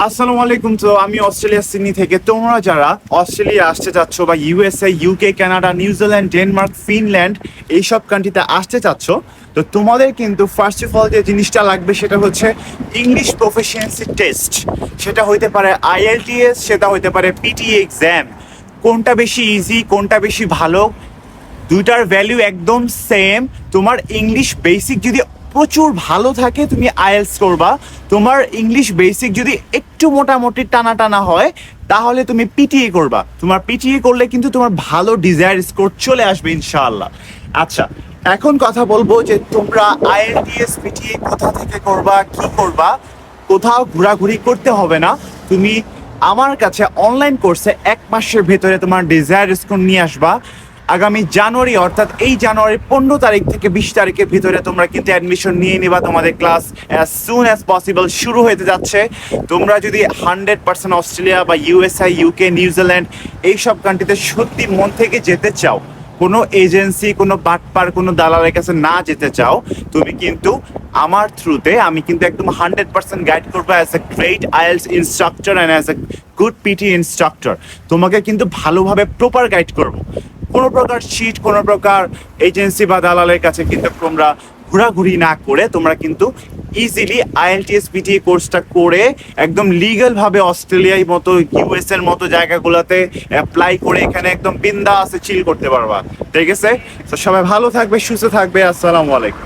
আসসালামু আলাইকুম। তো আমি অস্ট্রেলিয়া সিডনি থেকে। তোমরা যারা অস্ট্রেলিয়া আসতে চাচ্ছ বা USA, UK, Canada, New Zealand, Denmark, Finland এইসব কান্ট্রিতে আসতে চাচ্ছ, তো তোমাদের কিন্তু ফার্স্ট অফ অল যে জিনিসটা লাগবে সেটা হচ্ছে ইংলিশ প্রফিসিয়েন্সি টেস্ট। সেটা হইতে পারে আইএলটিএস, সেটা হইতে পারে পিটিএ এক্সাম। কোনটা বেশি ইজি, কোনটা বেশি ভালো, দুইটার ভ্যালু একদম সেম। তোমার ইংলিশ বেসিক যদি প্রচুর ভালো থাকে তুমি আইএলটিএস করবা। তোমার ইংলিশ বেসিক যদি একটু মোটামুটি টানা টানা হয় তাহলে তুমি পিটিএ করবা। তোমার পিটিএ করলে কিন্তু তোমার ভালো ডিজায়ার স্কোর চলে আসবে ইনশাআল্লাহ। আচ্ছা, এখন কথা বলবো যে তোমরা আইএলটিএস পিটিএ কোথা থেকে করবা, কি করবা। কোথাও ঘোরাঘুরি করতে হবে না। তুমি আমার কাছে অনলাইন কোর্সে 1 মাসের ভেতরে তোমার ডিজায়ার স্কোর নিয়ে আসবা। আগামী জানুয়ারি, অর্থাৎ এই জানুয়ারির 15 তারিখ থেকে 20 তারিখের ভিতরে তোমরা কিন্তু অ্যাডমিশন নিয়ে নিবা। তোমাদের class as soon as possible শুরু হতে যাচ্ছে। তোমরা যদি 100% অস্ট্রেলিয়া বা ইউএসএ, ইউকে, নিউজিল্যান্ড এইসব কান্ট্রিতে সত্যি মন থেকে যেতে চাও, কোনো এজেন্সি, কোনো বাটপার, কোনো দালালের কাছে না যেতে চাও, তুমি কিন্তু আমার থ্রুতে আমি কিন্তু একদম 100% গাইড করবো as a great IELTS instructor and as a good PT instructor. তোমাকে কিন্তু ভালোভাবে প্রপার গাইড করবো। কোনো প্রকার চিট, কোনো প্রকার এজেন্সি বা দালালের কাছে কিন্তু তোমরা ঘোরাঘুরি না করে তোমরা কিন্তু ইজিলি আইএলটিএস পিটিএ কোর্সটা করে একদম লিগ্যালভাবে অস্ট্রেলিয়ার মতো, ইউএস এর মতো জায়গাগুলোতে অ্যাপ্লাই করে এখানে একদম বিন্দাসে চিল করতে পারবা। ঠিক আছে? তো সবাই ভালো থাকবে, সুস্থ থাকবে। আসসালামু আলাইকুম।